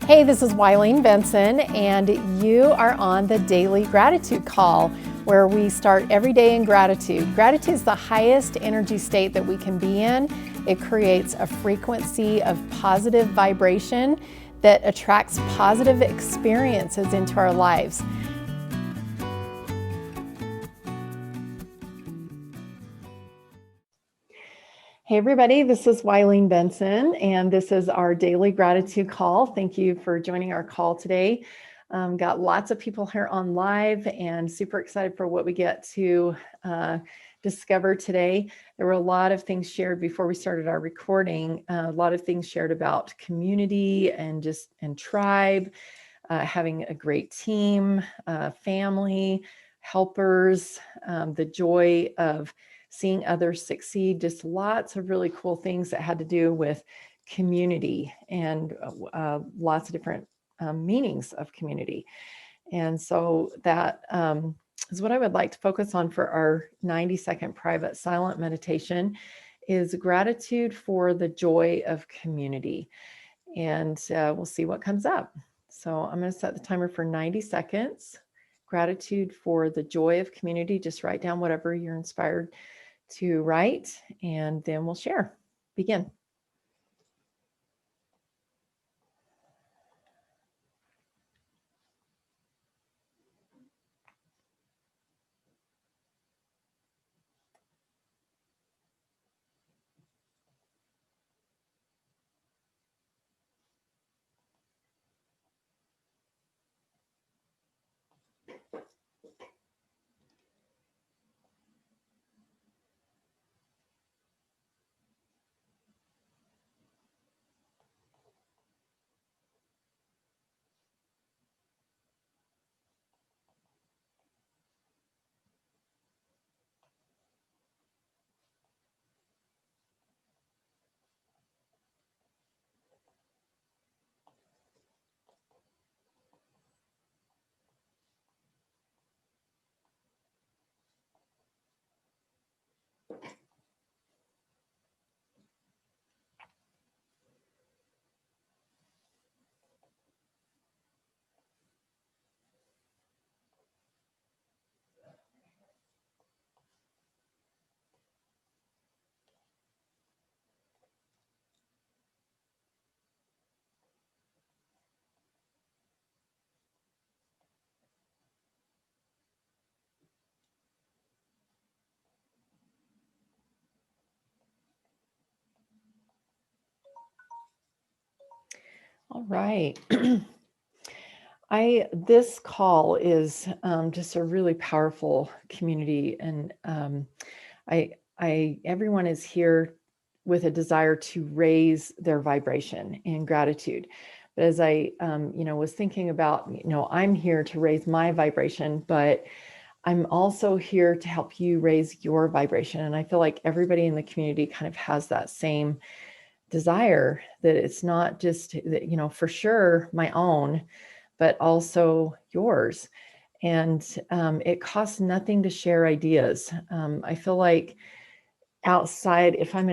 Hey, this is Wileen Benson, and you are on the Daily Gratitude Call, where we start every day in gratitude. Gratitude is the highest energy state that we can be in. It creates a frequency of positive vibration that attracts positive experiences into our lives. Hey everybody, this is Wileen Benson, and this is our Daily Gratitude Call. Thank you for joining our call today. Got lots of people here on live and super excited for what we get to discover today. There were a lot of things shared before we started our recording, a lot of things shared about community and tribe, having a great team, family, helpers, the joy of seeing others succeed, just lots of really cool things that had to do with community and lots of different meanings of community. And so that is what I would like to focus on for our 90-second private silent meditation, is gratitude for the joy of community. And we'll see what comes up. So I'm going to set the timer for 90 seconds. Gratitude for the joy of community. Just write down whatever you're inspired to write, and then we'll share. Begin. All right. This call is just a really powerful community, and everyone is here with a desire to raise their vibration in gratitude. But as I was thinking about, I'm here to raise my vibration, but I'm also here to help you raise your vibration. And I feel like everybody in the community kind of has that same desire, that it's not just, for sure my own, but also yours. And it costs nothing to share ideas. I feel like outside, if I'm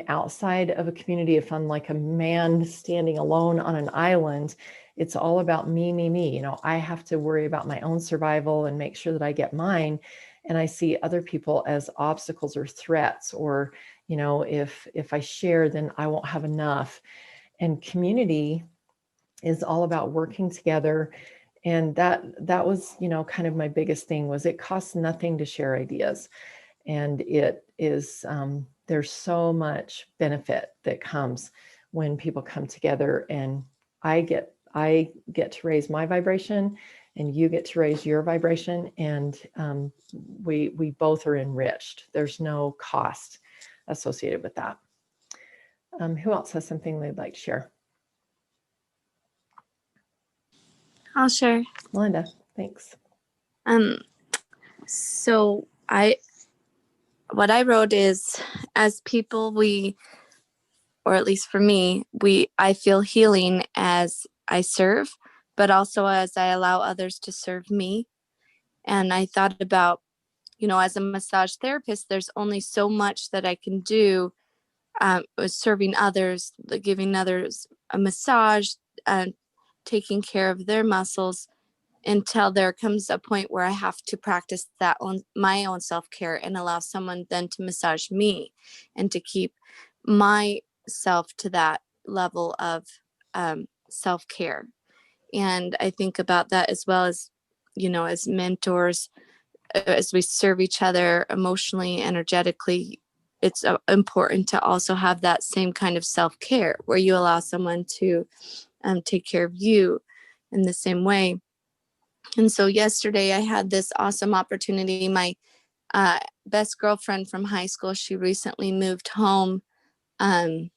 outside of a community, if I'm like a man standing alone on an island, it's all about me. I have to worry about my own survival and make sure that I get mine. And I see other people as obstacles or threats, or, if I share, then I won't have enough. And community is all about working together. And that was, kind of my biggest thing, was it costs nothing to share ideas. And it is, there's so much benefit that comes when people come together, and I get to raise my vibration, and you get to raise your vibration, and we both are enriched. There's no cost associated with that. Who else has something they'd like to share? I'll share. Melinda, thanks. So what I wrote is, as people, or at least for me, I feel healing as I serve, but also as I allow others to serve me. And I thought about, as a massage therapist, there's only so much that I can do with serving others, giving others a massage, and taking care of their muscles until there comes a point where I have to practice that on my own self-care and allow someone then to massage me and to keep myself to that level of self-care. And I think about that as well as, as mentors, as we serve each other emotionally, energetically, it's important to also have that same kind of self-care where you allow someone to take care of you in the same way. And so yesterday I had this awesome opportunity. My best girlfriend from high school, she recently moved home um,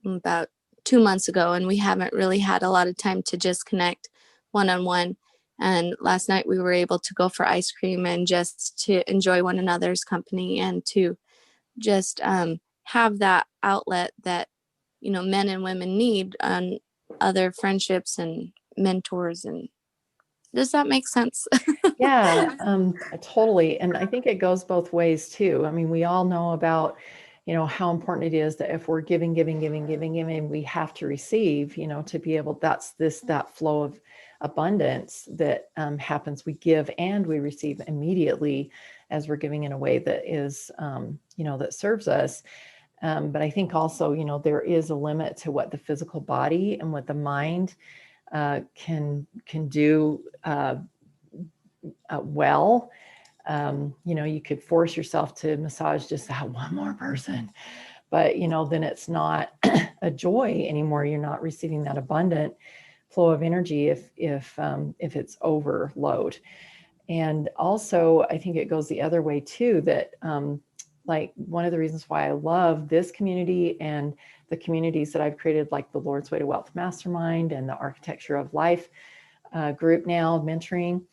about 2 months ago, and we haven't really had a lot of time to just connect one-on-one. And last night we were able to go for ice cream and just to enjoy one another's company and to just have that outlet that, men and women need on other friendships and mentors. And does that make sense? Yeah, totally. And I think it goes both ways too. I mean, we all know about, how important it is that if we're giving, we have to receive, to be able, that flow of abundance that happens. We give and we receive immediately as we're giving in a way that is, that serves us. But I think also, there is a limit to what the physical body and what the mind can do well. You could force yourself to massage just that one more person, but then it's not a joy anymore. You're not receiving that abundant flow of energy if it's overload. And also, I think it goes the other way too. That like one of the reasons why I love this community and the communities that I've created, like the Lord's Way to Wealth Mastermind and the Architecture of Life group now, mentoring,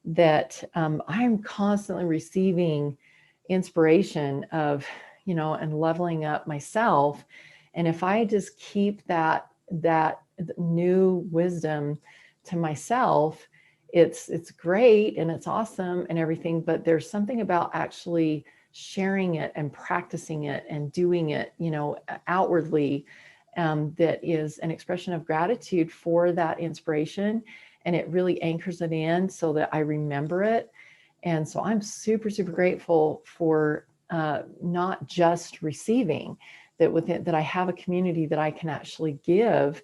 that I'm constantly receiving inspiration of, and leveling up myself. And if I just keep that new wisdom to myself, it's great and it's awesome and everything, but there's something about actually sharing it and practicing it and doing it, outwardly, that is an expression of gratitude for that inspiration. And it really anchors it in so that I remember it. And so I'm super, super grateful for not just receiving, that I have a community that I can actually give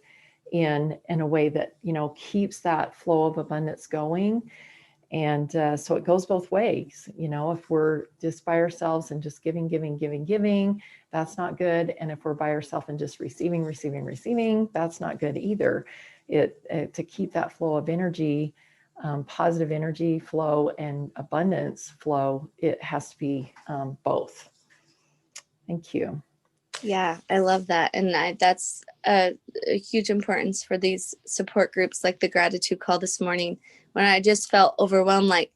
in a way that, keeps that flow of abundance going. And so it goes both ways. If we're just by ourselves and just giving, that's not good. And if we're by ourselves and just receiving, that's not good either. To keep that flow of energy, positive energy flow and abundance flow, it has to be both. Thank you. Yeah, I love that. And that's a huge importance for these support groups like the gratitude call this morning, when I just felt overwhelmed, like,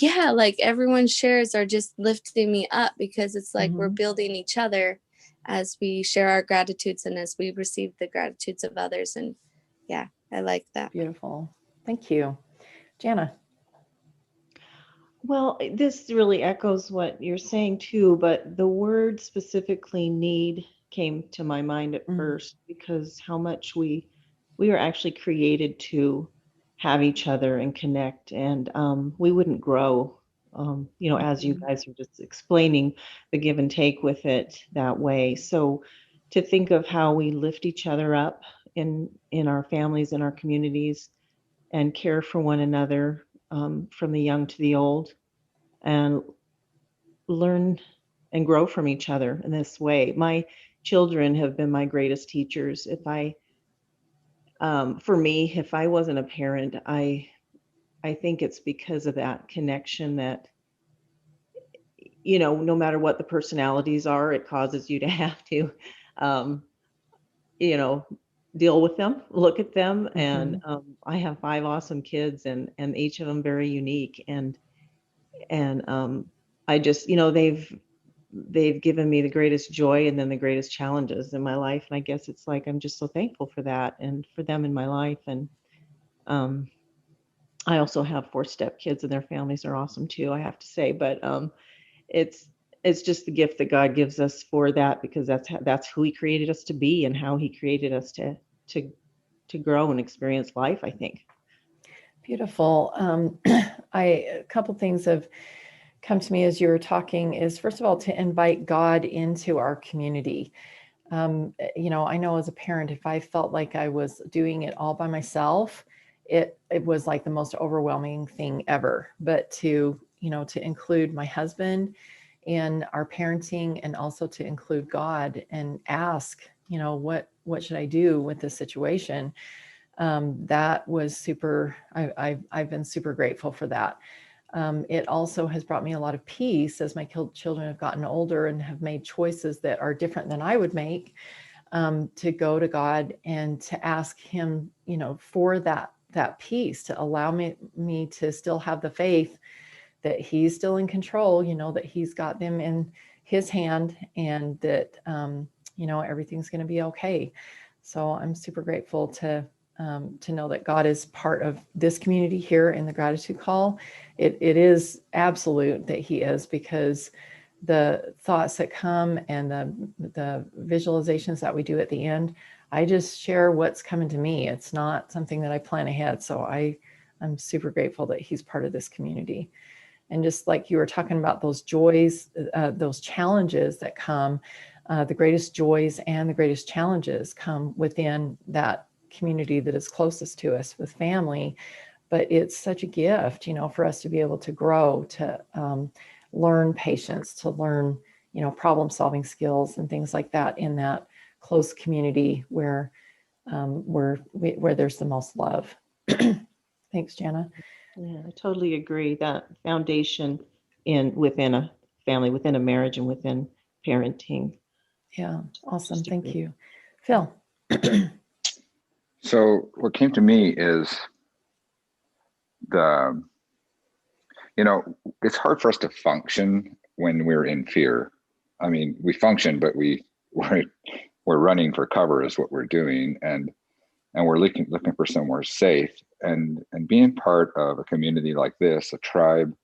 yeah, like everyone's shares are just lifting me up, because it's like we're building each other as we share our gratitudes and as we receive the gratitudes of others. And yeah, I like that. Beautiful. Thank you. Jana. Well, this really echoes what you're saying too, but the word specifically need came to my mind at first, because how much we are actually created to have each other and connect, and we wouldn't grow, as you guys are just explaining the give and take with it that way. So to think of how we lift each other up in our families, in our communities, and care for one another, from the young to the old, and learn and grow from each other in this way. My children have been my greatest teachers. For me, if I wasn't a parent, I think it's because of that connection that, no matter what the personalities are, it causes you to have to, um, you know, deal with them, look at them. And I have 5 awesome kids, and each of them very unique. And I just, they've given me the greatest joy and then the greatest challenges in my life. And I guess it's like, I'm just so thankful for that and for them in my life. And um, I also have 4 step kids, and their families are awesome too, I have to say. But it's, it's just the gift that God gives us for that, because that's who he created us to be and how he created us to grow and experience life, I think. Beautiful. A couple things have come to me as you were talking is, first of all, to invite God into our community. I know as a parent, if I felt like I was doing it all by myself, it was like the most overwhelming thing ever. But to include my husband in our parenting, and also to include God and ask, what should I do with this situation? That was super. I've been super grateful for that. It also has brought me a lot of peace as my children have gotten older and have made choices that are different than I would make, to go to God and to ask him, for that peace, to allow me to still have the faith that he's still in control, that he's got them in his hand, and that, everything's going to be okay. So I'm super grateful to know that God is part of this community here in the Gratitude Call. It is absolute that he is, because the thoughts that come and the visualizations that we do at the end, I just share what's coming to me. It's not something that I plan ahead. So I'm super grateful that he's part of this community. And just like you were talking about those joys, those challenges that come, the greatest joys and the greatest challenges come within that community that is closest to us, with family. But it's such a gift, for us to be able to grow, to learn patience, to learn, problem solving skills and things like that in that close community where there's the most love. Thanks, Jana. Yeah, I totally agree. That foundation within a family, within a marriage, and within parenting. Yeah, awesome. Thank you. Phil. So what came to me is it's hard for us to function when we're in fear. I mean, we function, but we're running for cover is what we're doing, and we're looking for somewhere safe. And being part of a community like this, a tribe,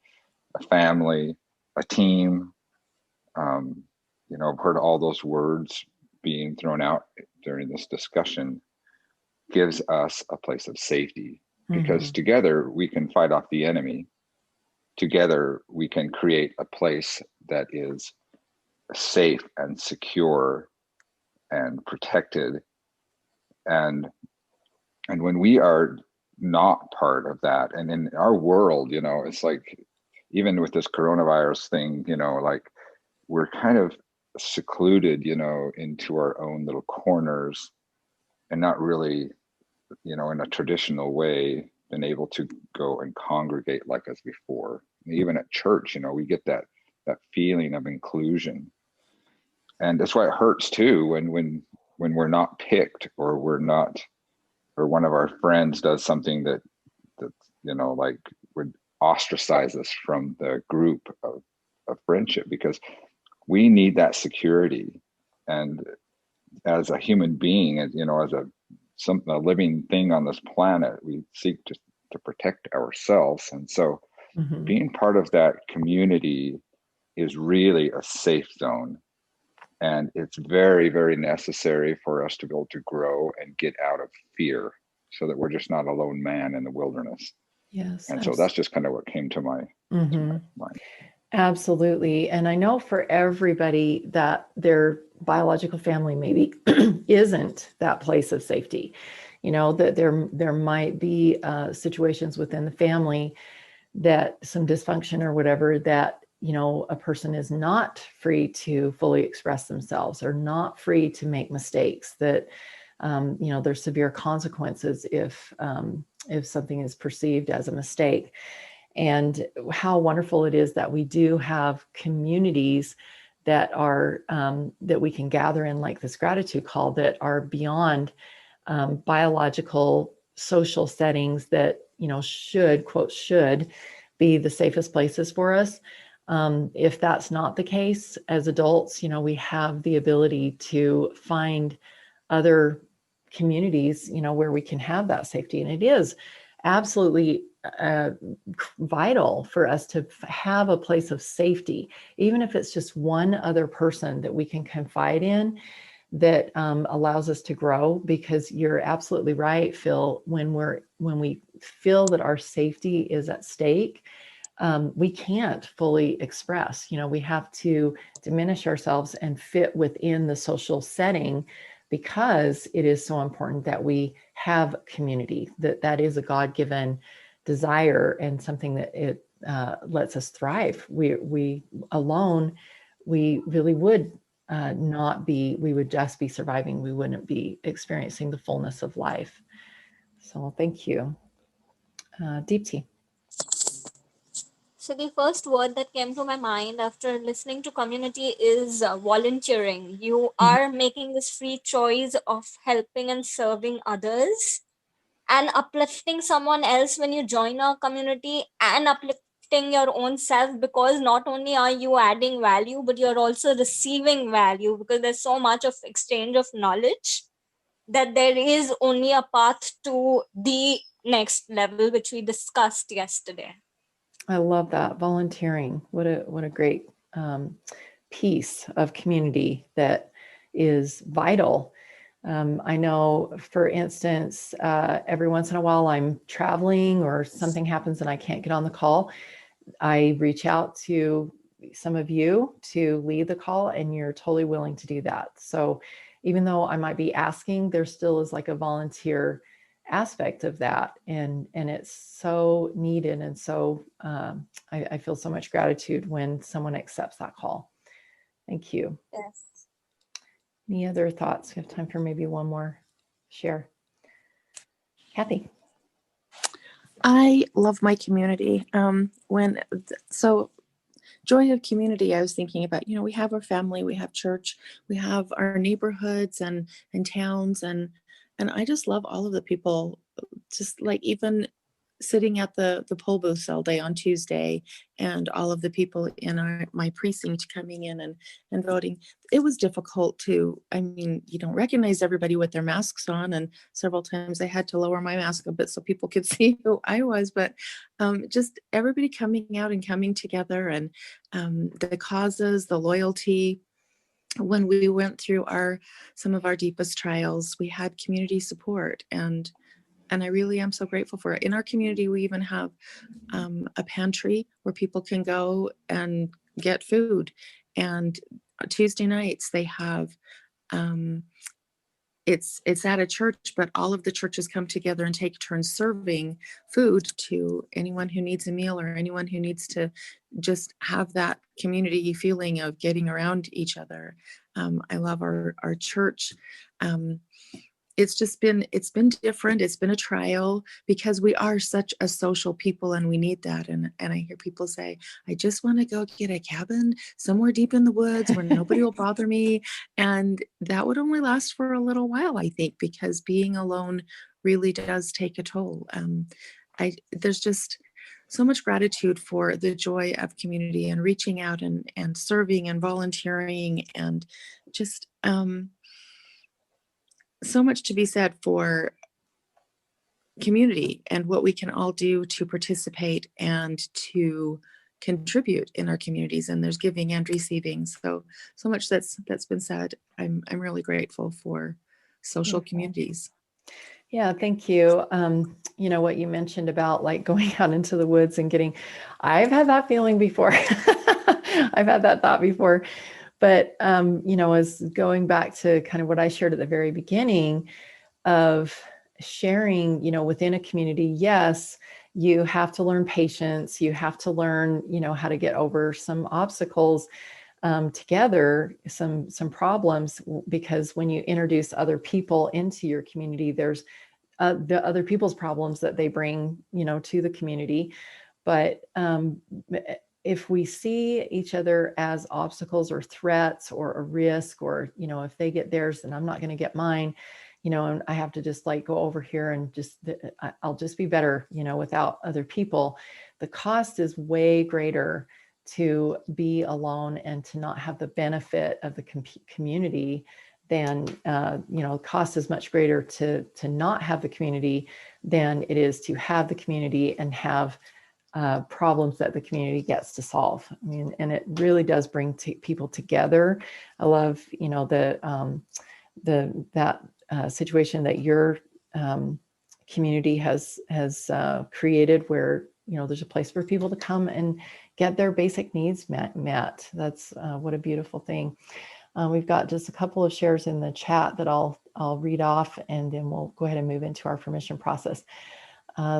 a family, a team, I've heard all those words being thrown out during this discussion, gives us a place of safety, because together we can fight off the enemy. Together we can create a place that is safe and secure and protected. And when we are not part of that, and in our world, it's like, even with this coronavirus thing, like we're kind of secluded, into our own little corners, and not really, in a traditional way, been able to go and congregate like as before. Even at church, we get that feeling of inclusion. And that's why it hurts too, when we're not picked, or or one of our friends does something that like would ostracize us from the group of friendship, because we need that security. And as a human being, as a living thing on this planet, we seek to protect ourselves. And so being part of that community is really a safe zone. And it's very, very necessary for us to be able to grow and get out of fear, so that we're just not a lone man in the wilderness. Yes. And so that's just kind of what came to my mind. Absolutely. And I know for everybody that their biological family maybe isn't that place of safety. That there might be situations within the family, that some dysfunction or whatever, that a person is not free to fully express themselves, or not free to make mistakes, that there's severe consequences if something is perceived as a mistake. And how wonderful it is that we do have communities that are that we can gather in, like this Gratitude Call, that are beyond biological social settings, that should be the safest places for us. If that's not the case, as adults, we have the ability to find other communities, where we can have that safety. And it is absolutely vital for us to have a place of safety, even if it's just one other person that we can confide in, that allows us to grow, because you're absolutely right, Phil. When we feel that our safety is at stake, we can't fully express. We have to diminish ourselves and fit within the social setting, because it is so important that we have community. That is a God-given desire, and something that it lets us thrive. We alone, we really would not be. We would just be surviving. We wouldn't be experiencing the fullness of life. So thank you, Deepti. So, the first word that came to my mind after listening to community is volunteering. You are making this free choice of helping and serving others and uplifting someone else when you join our community, and uplifting your own self, because not only are you adding value, but you're also receiving value, because there's so much of exchange of knowledge that there is only a path to the next level, which we discussed yesterday. I love that, volunteering. What a great piece of community that is vital. I know, for instance, every once in a while I'm traveling or something happens and I can't get on the call. I reach out to some of you to lead the call, and you're totally willing to do that. So even though I might be asking, there still is like a volunteer aspect of that, and it's so needed. And so I feel so much gratitude when someone accepts that call. Thank you. Yes. Any other thoughts? We have time for maybe one more share. Kathy. I love my community. So joy of community, I was thinking about, we have our family, we have church, we have our neighborhoods and towns, and I just love all of the people. Just like even sitting at the poll booths all day on Tuesday, and all of the people in my precinct coming in and voting. It was difficult to, you don't recognize everybody with their masks on, and several times I had to lower my mask a bit so people could see who I was, but just everybody coming out and coming together, and the causes, the loyalty. When we went through some of our deepest trials, we had community support, and I really am so grateful for it. In our community, we even have a pantry where people can go and get food. And Tuesday nights they have, it's at a church, but all of the churches come together and take turns serving food to anyone who needs a meal, or anyone who needs to just have that community feeling of getting around each other. I love our church. It's been different. It's been a trial, because we are such a social people, and we need that. And I hear people say, I just want to go get a cabin somewhere deep in the woods where nobody will bother me. And that would only last for a little while, I think, because being alone really does take a toll. There's just so much gratitude for the joy of community, and reaching out and serving and volunteering, and just so much to be said for community and what we can all do to participate and to contribute in our communities. And there's giving and receiving. So much that's been said. I'm really grateful for social communities. Yeah, thank you. What you mentioned about like going out into the woods and I've had that feeling before. I've had that thought before. But, as going back to kind of what I shared at the very beginning of sharing, within a community, yes, you have to learn patience. You have to learn, how to get over some obstacles together, some problems, because when you introduce other people into your community, there's the other people's problems that they bring, to the community. But if we see each other as obstacles or threats or a risk, or, if they get theirs, then I'm not going to get mine, and I have to just like go over here and I'll just be better, without other people. The cost is way greater to be alone and to not have the benefit of the community than, cost is much greater to not have the community than it is to have the community and have problems that the community gets to solve. I mean, and it really does bring people together. I love, that situation that your community has created, where there's a place for people to come and get their basic needs met. That's what a beautiful thing. We've got just a couple of shares in the chat that I'll read off, and then we'll go ahead and move into our permission process.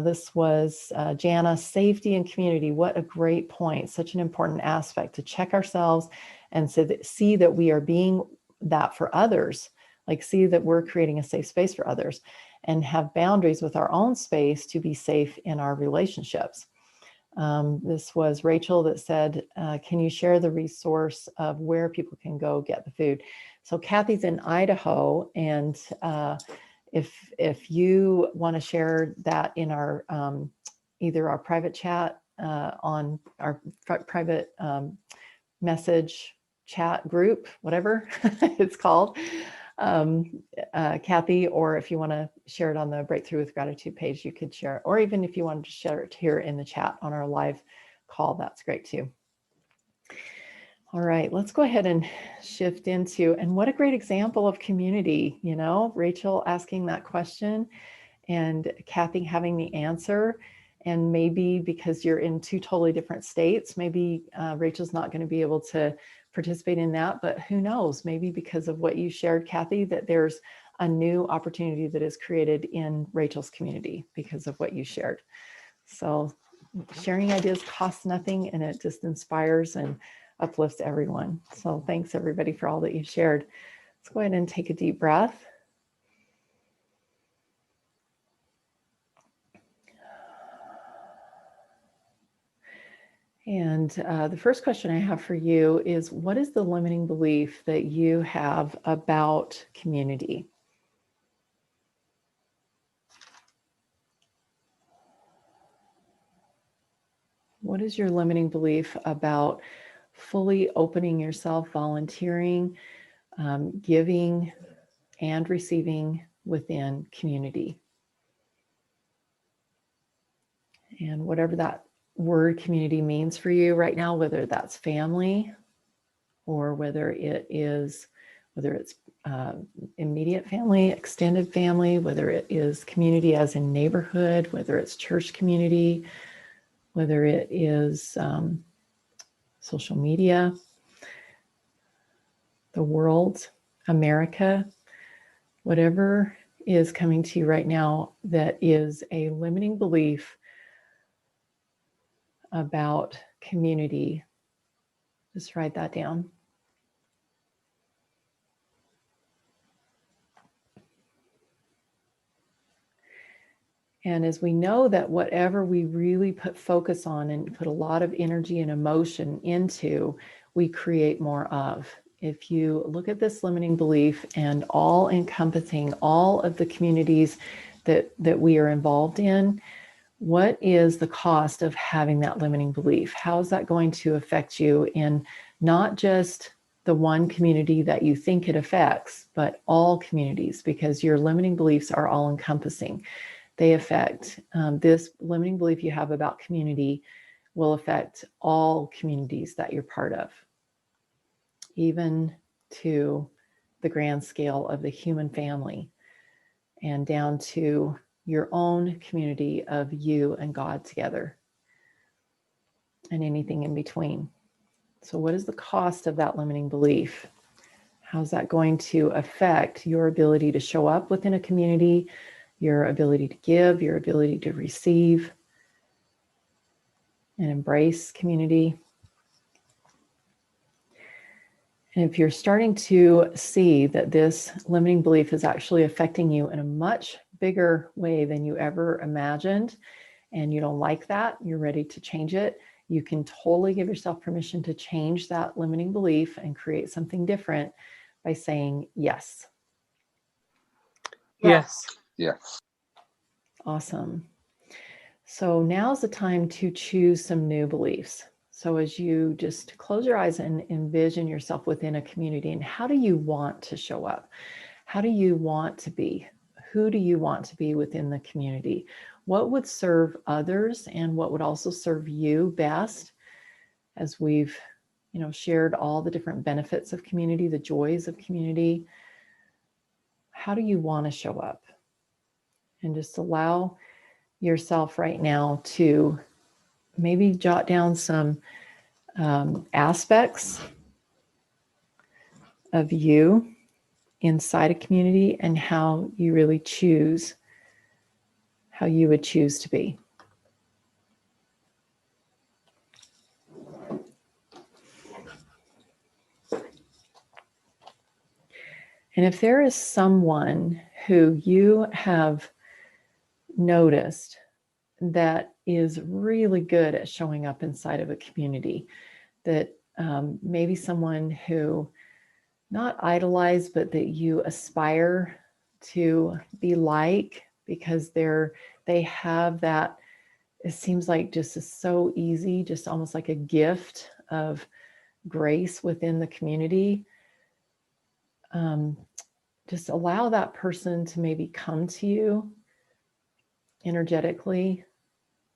This was Jana, safety and community. What a great point. Such an important aspect to check ourselves and see that we are being that for others, like see that we're creating a safe space for others, and have boundaries with our own space to be safe in our relationships. This was Rachel that said, can you share the resource of where people can go get the food? So Kathy's in Idaho, and if you want to share that in our either our private chat on our private message chat group, whatever it's called, Kathy, or if you want to share it on the Breakthrough with Gratitude page, you could share it. Or even if you wanted to share it here in the chat on our live call, that's great too. All right, let's go ahead and shift into, and what a great example of community, Rachel asking that question and Kathy having the answer. And maybe because you're in two totally different states, maybe Rachel's not going to be able to participate in that, but who knows, maybe because of what you shared, Kathy, that there's a new opportunity that is created in Rachel's community because of what you shared. So sharing ideas costs nothing, and it just inspires and uplifts everyone. So thanks everybody for all that you've shared. Let's go ahead and take a deep breath. And the first question I have for you is, what is the limiting belief that you have about community? What is your limiting belief about fully opening yourself, volunteering, giving, and receiving within community? And whatever that word community means for you right now, whether that's family or whether it's immediate family, extended family, whether it is community as in neighborhood, whether it's church community, whether it is social media, the world, America, whatever is coming to you right now that is a limiting belief about community, just write that down. And as we know that whatever we really put focus on and put a lot of energy and emotion into, we create more of. If you look at this limiting belief and all encompassing all of the communities that we are involved in, what is the cost of having that limiting belief? How is that going to affect you in not just the one community that you think it affects, but all communities, because your limiting beliefs are all encompassing. They affect this limiting belief you have about community will affect all communities that you're part of, even to the grand scale of the human family and down to your own community of you and God together and anything in between. So what is the cost of that limiting belief? How's that going to affect your ability to show up within a community, your ability to give, your ability to receive and embrace community? And if you're starting to see that this limiting belief is actually affecting you in a much bigger way than you ever imagined, and you don't like that, you're ready to change it, you can totally give yourself permission to change that limiting belief and create something different by saying yes. Yes. Yes. Awesome. So now's the time to choose some new beliefs. So as you just close your eyes and envision yourself within a community, and how do you want to show up? How do you want to be? Who do you want to be within the community? What would serve others and what would also serve you best? As we've, shared all the different benefits of community, the joys of community, how do you want to show up? And just allow yourself right now to maybe jot down some aspects of you inside a community and how you really choose, how you would choose to be. And if there is someone who you have noticed that is really good at showing up inside of a community, that maybe someone who not idolize, but that you aspire to be like, because they have that, it seems like just is so easy, just almost like a gift of grace within the community. Just allow that person to maybe come to you energetically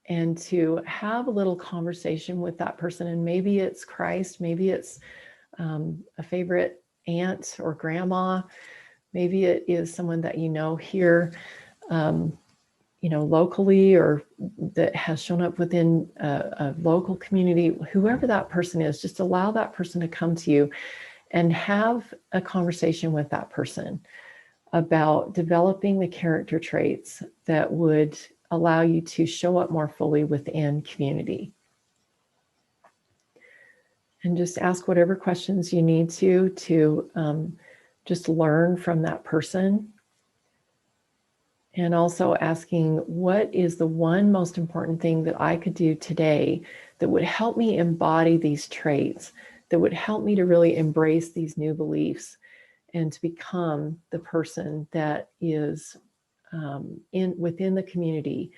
and to have a little conversation with that person. And maybe it's Christ, maybe it's a favorite aunt or grandma, maybe it is someone that you know here, locally, or that has shown up within a local community. Whoever that person is, just allow that person to come to you and have a conversation with that person about developing the character traits that would allow you to show up more fully within community. And just ask whatever questions you need to just learn from that person. And also asking, what is the one most important thing that I could do today that would help me embody these traits, that would help me to really embrace these new beliefs and to become the person that is within the community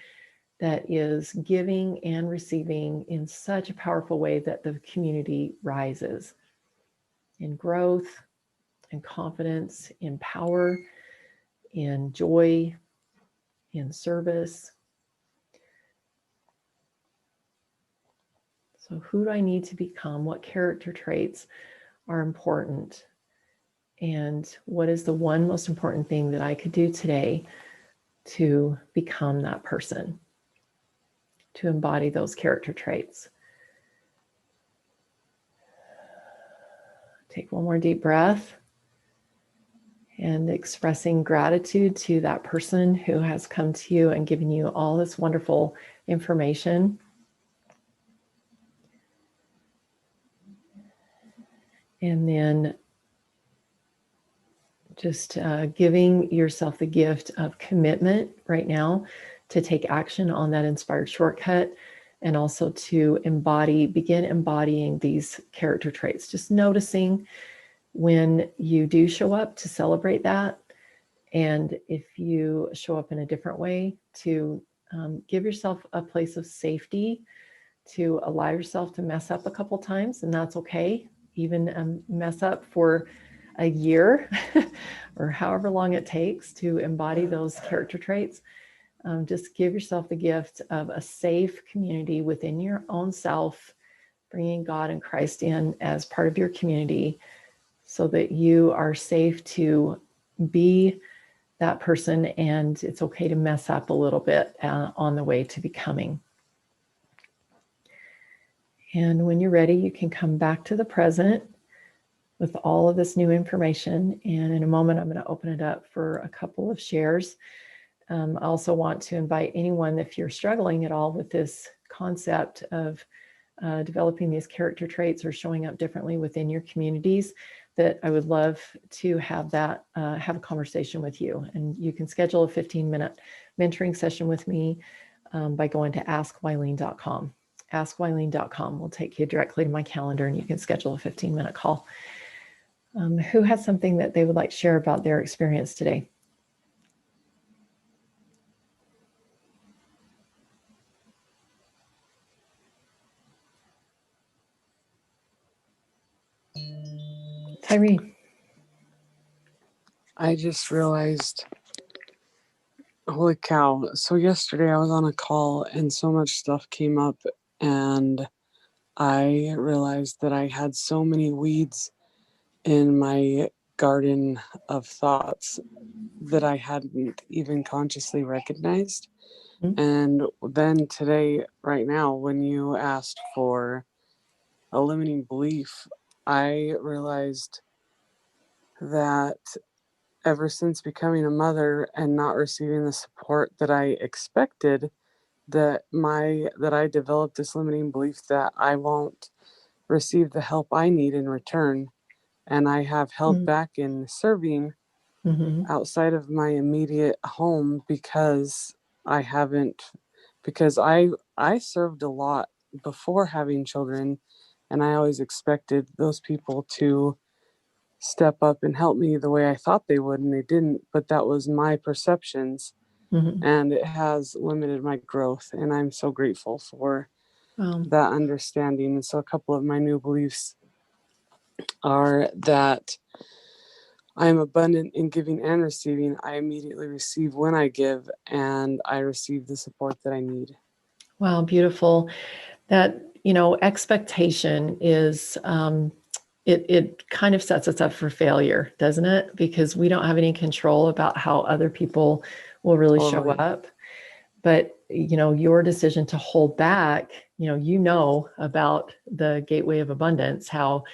that is giving and receiving in such a powerful way that the community rises in growth, in confidence, in power, in joy, in service. So who do I need to become? What character traits are important? And what is the one most important thing that I could do today to become that person, to embody those character traits? Take one more deep breath and expressing gratitude to that person who has come to you and given you all this wonderful information. And then just giving yourself the gift of commitment right now to take action on that inspired shortcut, and also to begin embodying these character traits. Just noticing when you do show up to celebrate that. And if you show up in a different way, to give yourself a place of safety, to allow yourself to mess up a couple times, and that's okay. Even mess up for a year or however long it takes to embody those character traits. Just give yourself the gift of a safe community within your own self, bringing God and Christ in as part of your community so that you are safe to be that person, and it's okay to mess up a little bit on the way to becoming. And when you're ready, you can come back to the present with all of this new information. And in a moment, I'm going to open it up for a couple of shares. I also want to invite anyone, if you're struggling at all with this concept of developing these character traits or showing up differently within your communities, that I would love to have a conversation with you. And you can schedule a 15-minute mentoring session with me by going to askwylene.com. Askwylene.com will take you directly to my calendar, and you can schedule a 15-minute call. Who has something that they would like to share about their experience today? Tyree. I just realized, holy cow. So yesterday I was on a call and so much stuff came up, and I realized that I had so many weeds in my garden of thoughts that I hadn't even consciously recognized. Mhm. And then today, right now, when you asked for a limiting belief, I realized that ever since becoming a mother and not receiving the support that I expected, that I developed this limiting belief that I won't receive the help I need in return. And I have held back in serving Mhm. outside of my immediate home because I haven't because I served a lot before having children, and I always expected those people to step up and help me the way I thought they would, and they didn't, but that was my perceptions, Mhm. and it has limited my growth, and I'm so grateful for Wow. that understanding. And so a couple of my new beliefs are that I am abundant in giving and receiving. I immediately receive when I give, and I receive the support that I need. Wow, beautiful. That, expectation is, it kind of sets us up for failure, doesn't it? Because we don't have any control about how other people will really show Totally. up. But, your decision to hold back, about the gateway of abundance, how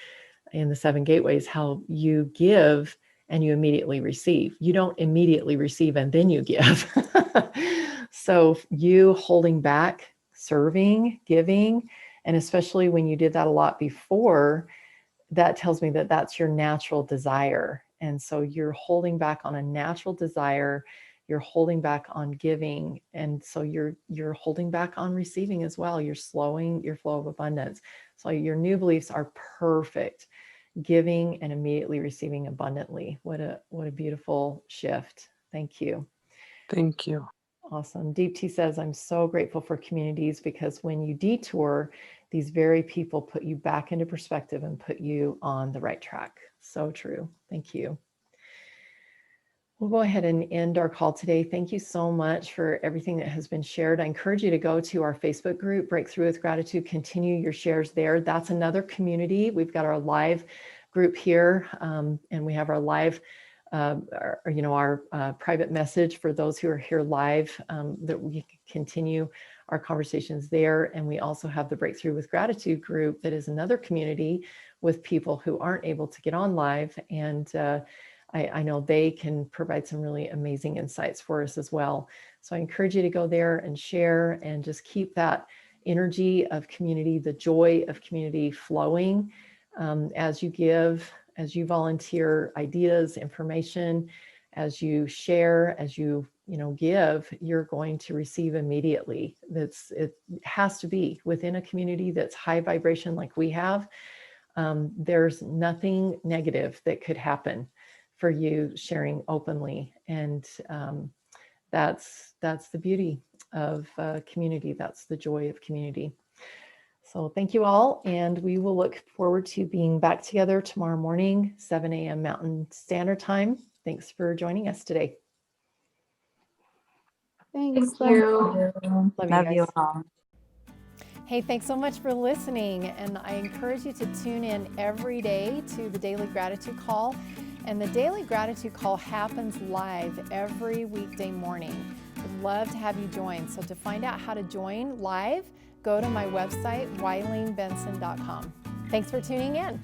in the 7 gateways, how you give and you immediately receive. You don't immediately receive and then you give. So you holding back, serving, giving, and especially when you did that a lot before, that tells me that that's your natural desire. And so you're holding back on a natural desire, you're holding back on giving, and so you're holding back on receiving as well. You're slowing your flow of abundance. So your new beliefs are perfect. Giving and immediately receiving abundantly. What a beautiful shift. Thank you. Thank you. Awesome. Deep T says, I'm so grateful for communities because when you detour, these very people put you back into perspective and put you on the right track. So true. Thank you. We'll go ahead and end our call today. Thank you so much for everything that has been shared. I encourage you to go to our Facebook group, Breakthrough with Gratitude. Continue your shares there. That's another community. We've got our live group here, and we have our live our private message for those who are here live, that we can continue our conversations there. And we also have the Breakthrough with Gratitude group that is another community with people who aren't able to get on live. And I know they can provide some really amazing insights for us as well. So I encourage you to go there and share and just keep that energy of community, the joy of community flowing as you give, as you volunteer ideas, information, as you share, as you give, you're going to receive immediately. It has to be within a community that's high vibration like we have. There's nothing negative that could happen for you sharing openly, and that's the beauty of community. That's the joy of community. So thank you all, and we will look forward to being back together tomorrow morning, 7 a.m. Mountain Standard Time. Thanks for joining us today. Thanks. Thank you. Love you guys. all. Hey, thanks so much for listening. And I encourage you to tune in every day to the Daily Gratitude Call. And the Daily Gratitude Call happens live every weekday morning. I'd love to have you join. So to find out how to join live, go to my website, WileenBenson.com. Thanks for tuning in.